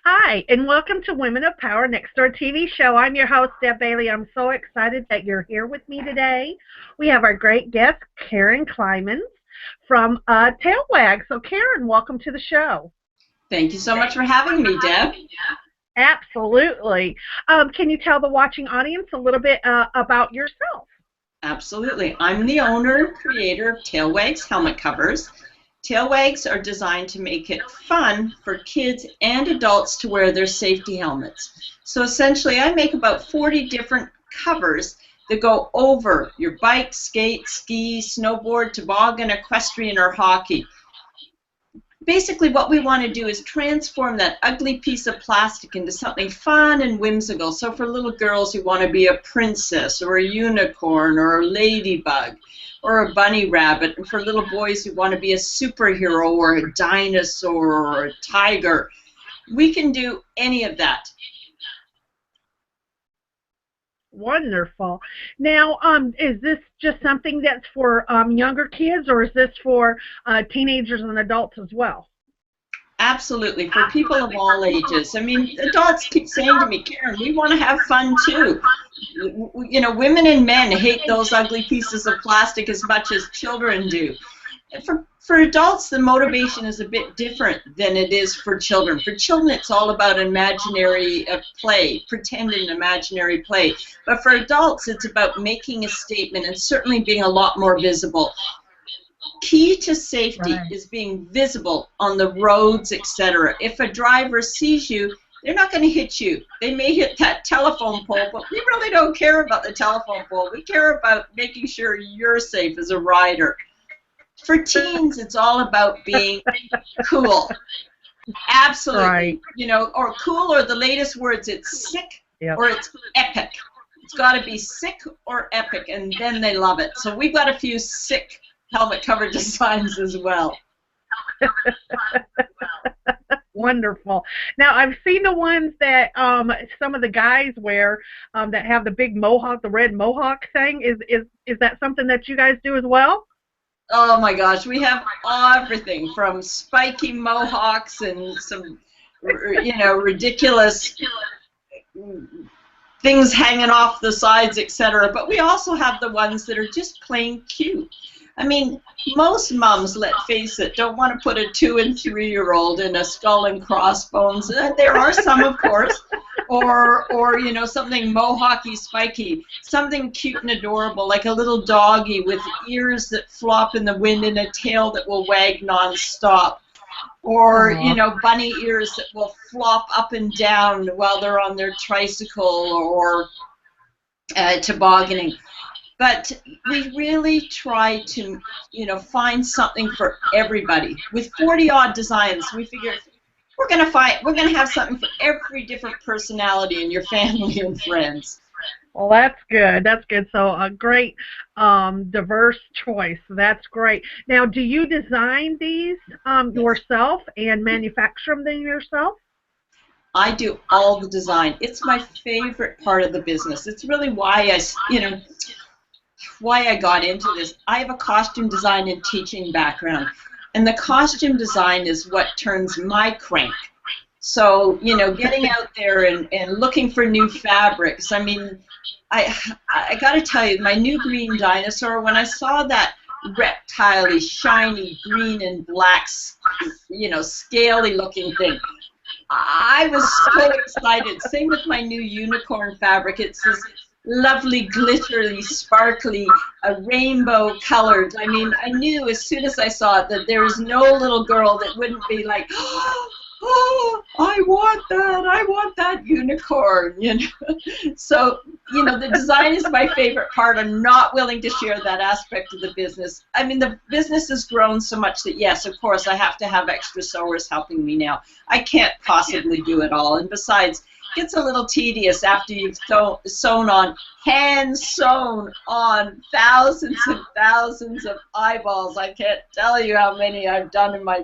Hi, and welcome to Women of Power Next Door TV show. I'm your host, Deb Bailey. I'm so excited that you're here with me today. We have our great guest, Karyn Climans from Tailwag. So, Karyn, welcome to the show. Thank you so much for having me, Deb. Absolutely. Can you tell the watching audience a little bit about yourself? Absolutely. I'm the owner and creator of Tailwags helmet covers. Tailwags are designed to make it fun for kids and adults to wear their safety helmets. So essentially, I make about 40 different covers that go over your bike, skate, ski, snowboard, toboggan, equestrian, or hockey. Basically, what we want to do is transform that ugly piece of plastic into something fun and whimsical. So for little girls who want to be a princess or a unicorn or a ladybug or a bunny rabbit, and for little boys who want to be a superhero or a dinosaur or a tiger, we can do any of that. Wonderful. Now, is this just something that's for younger kids, or is this for teenagers and adults as well? Absolutely, for people of all ages. I mean, adults keep saying to me, Karyn, we want to have fun too. You know, women and men hate those ugly pieces of plastic as much as children do. For adults, the motivation is a bit different than it is for children. For children, it's all about imaginary play, pretend and imaginary play. But for adults, it's about making a statement and certainly being a lot more visible. Key to safety is being visible on the roads, etc. If a driver sees you, they're not going to hit you. They may hit that telephone pole, but we really don't care about the telephone pole. We care about making sure you're safe as a rider. For teens, it's all about being cool. Absolutely. Right. You know, or cool, or the latest words, it's sick. Yep. Or it's epic. It's got to be sick or epic, and then they love it. So we've got a few sick helmet cover designs as well. Wonderful. Now, I've seen the ones that some of the guys wear that have the big mohawk, the red mohawk thing. Is that something that you guys do as well? Oh my gosh, we have everything from spiky mohawks and some, you know, ridiculous things hanging off the sides, etc. But we also have the ones that are just plain cute. I mean, most moms, let's face it, don't want to put a 2- and 3-year-old in a skull and crossbones. There are some, of course, or you know, something mohawky, spiky, something cute and adorable, like a little doggy with ears that flop in the wind and a tail that will wag nonstop. Or, you know, bunny ears that will flop up and down while they're on their tricycle or tobogganing. But we really try to, you know, find something for everybody. With 40-odd designs, we figure we're going to have something for every different personality in your family and friends. Well, that's good. That's good. So a great diverse choice. That's great. Now, do you design these yourself and manufacture them yourself? I do all the design. It's my favorite part of the business. It's really why why I got into this. I have a costume design and teaching background, and the costume design is what turns my crank. So, you know, getting out there and looking for new fabrics. I mean, I got to tell you, my new green dinosaur, when I saw that reptile-y, shiny green and black, you know, scaly looking thing, I was so excited. Same with my new unicorn fabric. It's this lovely, glittery, sparkly, rainbow colored. I mean, I knew as soon as I saw it that there was no little girl that wouldn't be like, oh, I want that unicorn, you know. So, you know, the design is my favorite part. I'm not willing to share that aspect of the business. I mean, the business has grown so much that, yes, of course, I have to have extra sewers helping me now. I can't possibly do it all. And besides, it gets a little tedious after you've sewn on hand sewn on thousands and thousands of eyeballs. I can't tell you how many I've done in my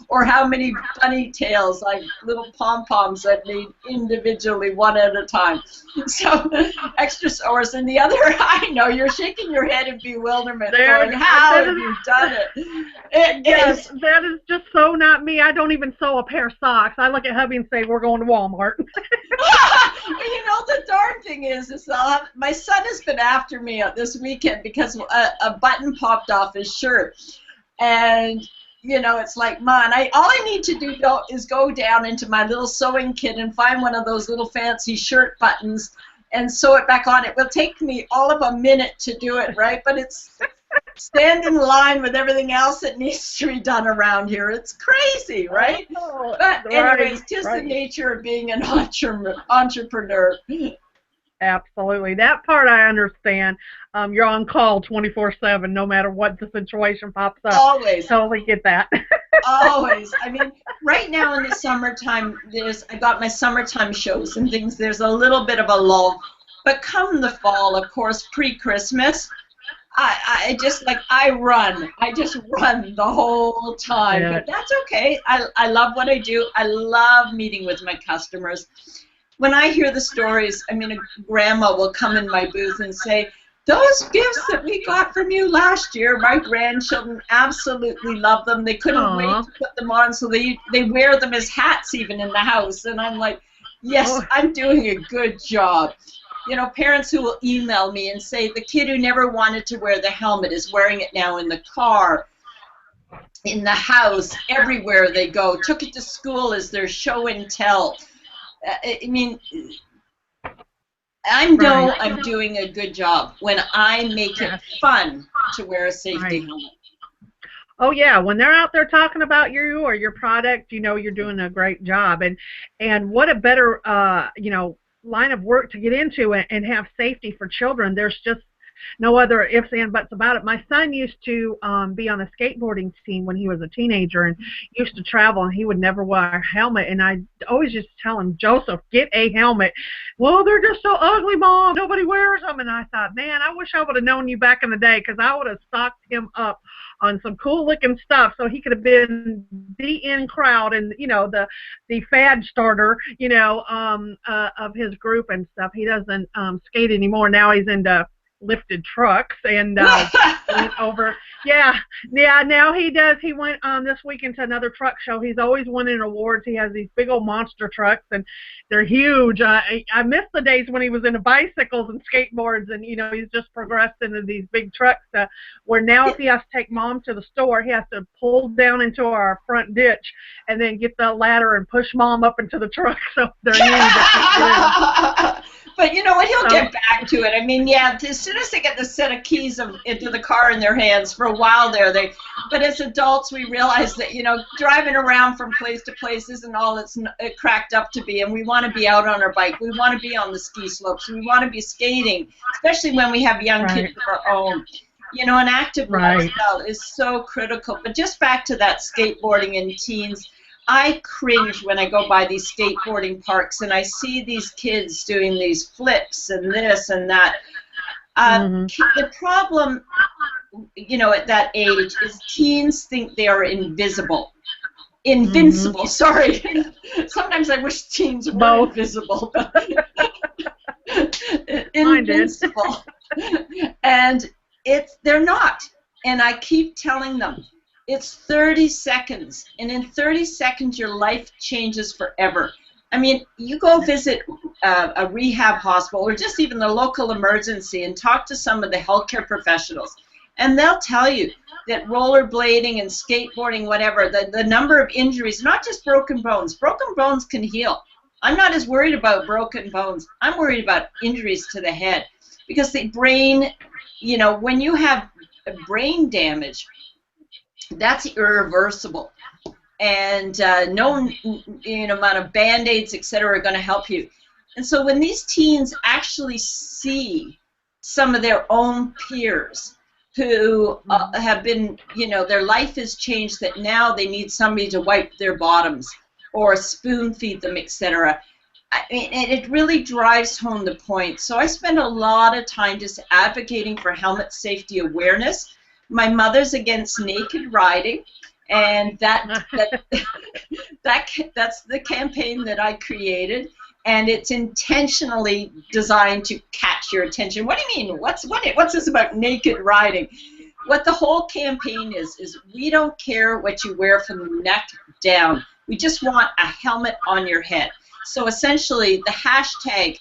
or how many bunny tails, like little pom-poms that made individually one at a time. So extra sewers. And the other, I know you're shaking your head in bewilderment, going, how have you done it? Yes, that is just so not me. I don't even sew a pair of socks. I look at hubby and say, we're going to Walmart. Well, you know, the darn thing is my son has been after me this weekend because a button popped off his shirt. And, you know, it's like, man, all I need to do is go down into my little sewing kit and find one of those little fancy shirt buttons and sew it back on. It will take me all of a minute to do it, right? But it's stand in line with everything else that needs to be done around here. It's crazy, right? But anyways, just the nature of being an entrepreneur. Absolutely. That part I understand. You're on call 24/7, no matter what the situation pops up. Always. Totally get that. Always. I mean, right now in the summertime, I got my summertime shows and things. There's a little bit of a lull. But come the fall, of course, pre-Christmas, I just run. I just run the whole time. Yeah. But that's okay. I love what I do. I love meeting with my customers. When I hear the stories, I mean, a grandma will come in my booth and say, those gifts that we got from you last year, my grandchildren absolutely love them. They couldn't wait to put them on, so they wear them as hats even in the house. And I'm like, yes, I'm doing a good job. You know, parents who will email me and say the kid who never wanted to wear the helmet is wearing it now in the car, in the house, everywhere they go. Took it to school as their show and tell. I mean, I know I'm doing a good job when I make it fun to wear a safety helmet. Oh yeah, when they're out there talking about you or your product, you know you're doing a great job. And what a better you know, line of work to get into and have safety for children. There's just no other ifs and buts about it. My son used to be on a skateboarding team when he was a teenager and used to travel, and he would never wear a helmet. And I always just tell him, Joseph, get a helmet. Well, they're just so ugly, Mom. Nobody wears them. And I thought, man, I wish I would have known you back in the day, because I would have stocked him up on some cool looking stuff so he could have been the in crowd and, you know, the fad starter, you know, of his group and stuff. He doesn't skate anymore. Now he's into lifted trucks and went over. Now he does. He went this weekend to another truck show. He's always winning awards. He has these big old monster trucks, and they're huge. I miss the days when he was into bicycles and skateboards, and you know, he's just progressed into these big trucks where now if he has to take Mom to the store, he has to pull down into our front ditch and then get the ladder and push Mom up into the truck. So they're huge. But you know what? He'll get back to it. I mean, yeah, as soon as they get the set of keys into the car in their hands, for a while there, but as adults, we realize that, you know, driving around from place to place isn't all it's cracked up to be, and we want to be out on our bike. We want to be on the ski slopes. We want to be skating, especially when we have young kids of our own. You know, an active lifestyle is so critical. But just back to that skateboarding and teens, I cringe when I go by these skateboarding parks and I see these kids doing these flips and this and that. The problem, you know, at that age is teens think they are invisible. Invincible, sorry. Sometimes I wish teens were invisible. Invincible. And they're not. And I keep telling them, it's 30 seconds, and in 30 seconds your life changes forever. I mean, you go visit a rehab hospital or just even the local emergency and talk to some of the healthcare professionals, and they'll tell you that rollerblading and skateboarding, whatever, the number of injuries, not just broken bones can heal. I'm not as worried about broken bones. I'm worried about injuries to the head, because the brain, you know, when you have brain damage, that's irreversible, and no amount of Band-Aids, etc., are going to help you. And so when these teens actually see some of their own peers who have been, you know, their life has changed, that now they need somebody to wipe their bottoms or spoon feed them, etc., I mean, it really drives home the point. So I spend a lot of time just advocating for helmet safety awareness. My mother's against naked riding, and that's the campaign that I created, and it's intentionally designed to catch your attention. What do you mean? What's this about naked riding? What the whole campaign is we don't care what you wear from the neck down. We just want a helmet on your head. So essentially, the hashtag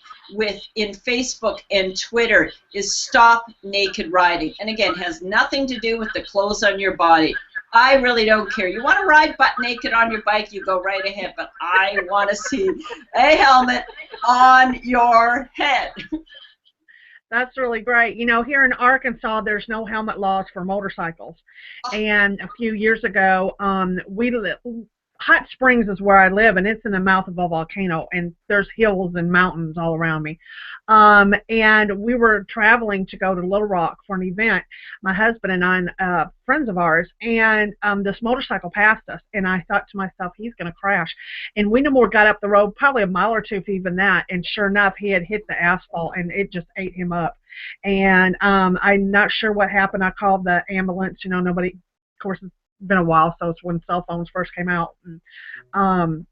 in Facebook and Twitter is Stop Naked Riding. And again, it has nothing to do with the clothes on your body. I really don't care. You want to ride butt naked on your bike, you go right ahead. But I want to see a helmet on your head. That's really great. You know, here in Arkansas, there's no helmet laws for motorcycles. And a few years ago, Hot Springs is where I live, and it's in the mouth of a volcano, and there's hills and mountains all around me. And we were traveling to go to Little Rock for an event, my husband and I, and friends of ours, and this motorcycle passed us, and I thought to myself, he's going to crash. And we no more got up the road, probably a mile or two, if even that, and sure enough, he had hit the asphalt, and it just ate him up. And I'm not sure what happened. I called the ambulance. You know, nobody, of course, it's been a while, so it's when cell phones first came out. And,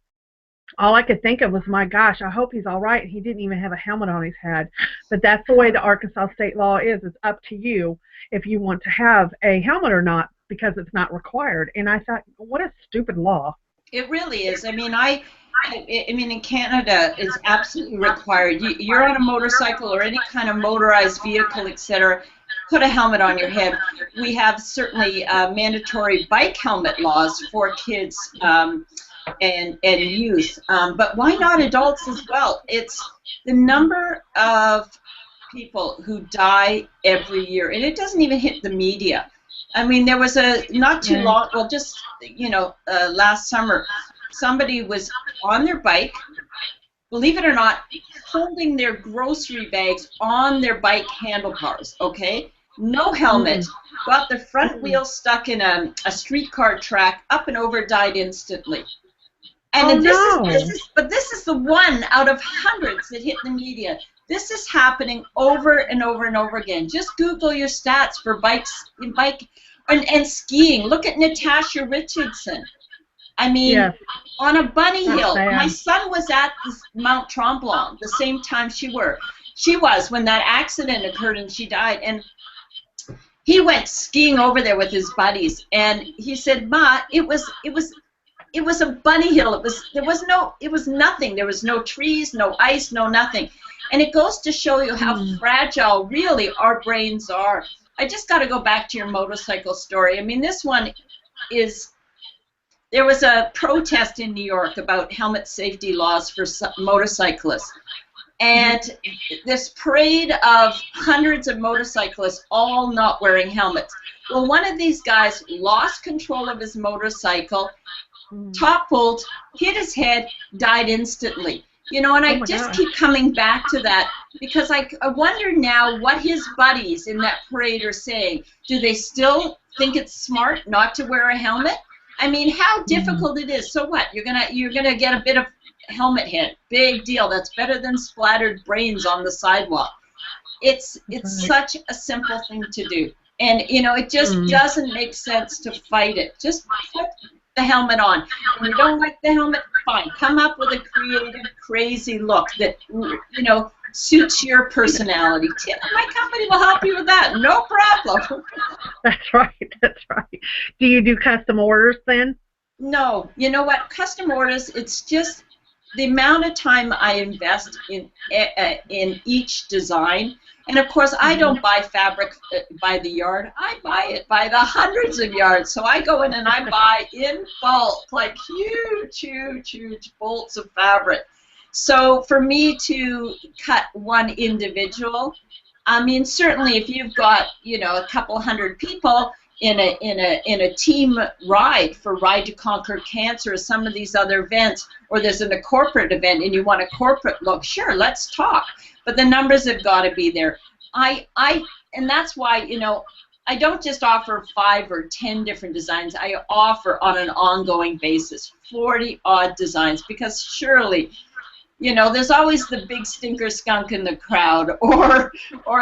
all I could think of was, my gosh, I hope he's all right. He didn't even have a helmet on his head. But that's the way the Arkansas state law is. It's up to you if you want to have a helmet or not, because it's not required. And I thought, what a stupid law. It really is. I mean, I mean, in Canada, it's absolutely required. You're on a motorcycle or any kind of motorized vehicle, etc., put a helmet on your head. We have certainly mandatory bike helmet laws for kids and youth, but why not adults as well? It's the number of people who die every year, and it doesn't even hit the media. I mean, there was not too long, well, just, you know, last summer, somebody was on their bike, believe it or not, holding their grocery bags on their bike handlebars, okay? No helmet, got the front wheel stuck in a streetcar track, up and over, died instantly. And this is the one out of hundreds that hit the media. This is happening over and over and over again. Just Google your stats for bike and skiing. Look at Natasha Richardson. I mean, on a bunny hill. My son was at Mount Tremblant the same time she was when that accident occurred and she died. And he went skiing over there with his buddies, and he said, "Ma, it was a bunny hill. It was nothing. There was no trees, no ice, no nothing." And it goes to show you how fragile really our brains are. I just got to go back to your motorcycle story. I mean, this one is, there was a protest in New York about helmet safety laws for motorcyclists. And this parade of hundreds of motorcyclists all not wearing helmets. Well, one of these guys lost control of his motorcycle, toppled, hit his head, died instantly. You know, and I just keep coming back to that because I wonder now what his buddies in that parade are saying. Do they still think it's smart not to wear a helmet? I mean, how difficult it is. So what? You're gonna get a bit of helmet hit. Big deal. That's better than splattered brains on the sidewalk. It's such a simple thing to do. And, you know, it just doesn't make sense to fight it. Just put the helmet on. When you don't like the helmet, fine. Come up with a creative, crazy look that, you know, suits your personality. My company will help you with that. No problem. That's right. That's right. Do you do custom orders then? No. You know what? Custom orders, it's just the amount of time I invest in each design. And of course, I don't buy fabric by the yard. I buy it by the hundreds of yards. So I go in and I buy in bulk, like huge, huge, huge bolts of fabric. So for me to cut one individual, I mean, certainly if you've got, you know, a couple hundred people in a team ride for Ride to Conquer Cancer or some of these other events, or there's a corporate event and you want a corporate look, sure, let's talk. But the numbers have got to be there. And that's why, you know, I don't just offer 5 or 10 different designs. I offer on an ongoing basis 40 odd designs, because surely You know, there's always the big stinker skunk in the crowd, or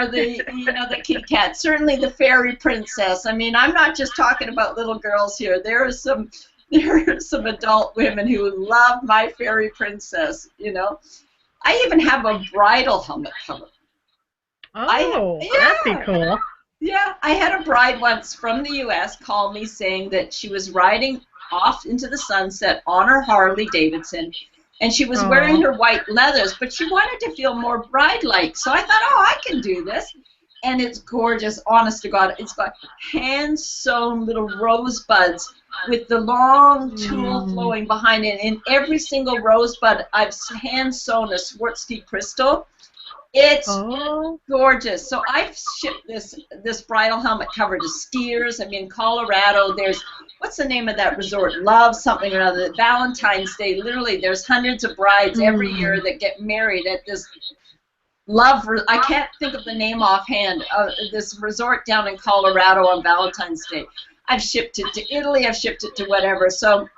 the, you know, the kitty cat. Certainly the fairy princess. I mean, I'm not just talking about little girls here. There are some adult women who love my fairy princess. You know, I even have a bridal helmet cover. Oh, that'd be cool. Yeah, I had a bride once from the U.S. call me saying that she was riding off into the sunset on her Harley Davidson, and she was wearing her white leathers, but she wanted to feel more bride-like. So I thought, oh, I can do this. And it's gorgeous, honest to God. It's got hand-sewn little rosebuds with the long tulle flowing behind it. In every single rosebud, I've hand-sewn a Swarovski crystal. It's gorgeous. So I've shipped this bridal helmet cover to skiers. I mean, Colorado, there's, what's the name of that resort? Love something or other. Valentine's Day, literally, there's hundreds of brides every year that get married at this I can't think of the name offhand, this resort down in Colorado on Valentine's Day. I've shipped it to Italy. I've shipped it to whatever. So,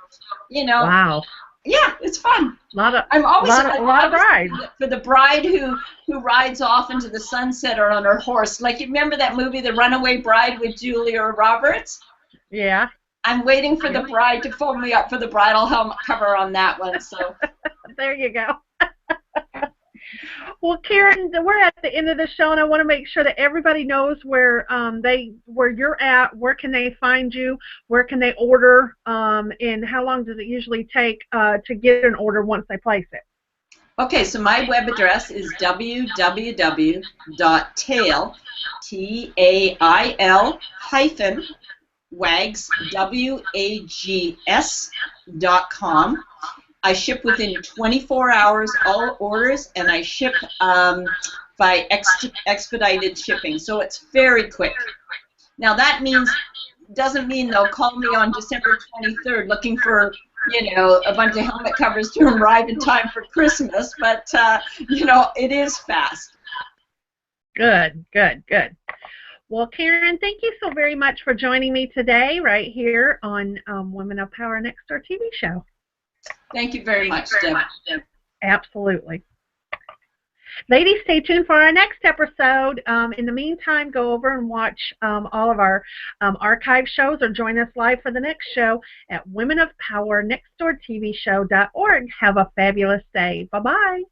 you know. Wow. Yeah, it's fun. I'm always a lot of brides. For the bride who rides off into the sunset or on her horse. Like, you remember that movie, The Runaway Bride, with Julia Roberts? Yeah. I'm waiting for the bride to phone me up for the bridal helmet cover on that one. So there you go. Well, Karyn, we're at the end of the show, and I want to make sure that everybody knows where you're at. Where can they find you? Where can they order? And how long does it usually take to get an order once they place it? Okay, so my web address is www.tail, wags, wags.com. I ship within 24 hours all orders, and I ship by expedited shipping, so it's very quick. Now that doesn't mean they'll call me on December 23rd looking for, you know, a bunch of helmet covers to arrive in time for Christmas, but you know, it is fast. Good, good, good. Well, Karyn, thank you so very much for joining me today right here on Women of Power Next Door TV show. Thank you very much, Deb. Absolutely. Ladies, stay tuned for our next episode. In the meantime, go over and watch all of our archive shows or join us live for the next show at womenofpowernextdoortvshow.org. Have a fabulous day. Bye-bye.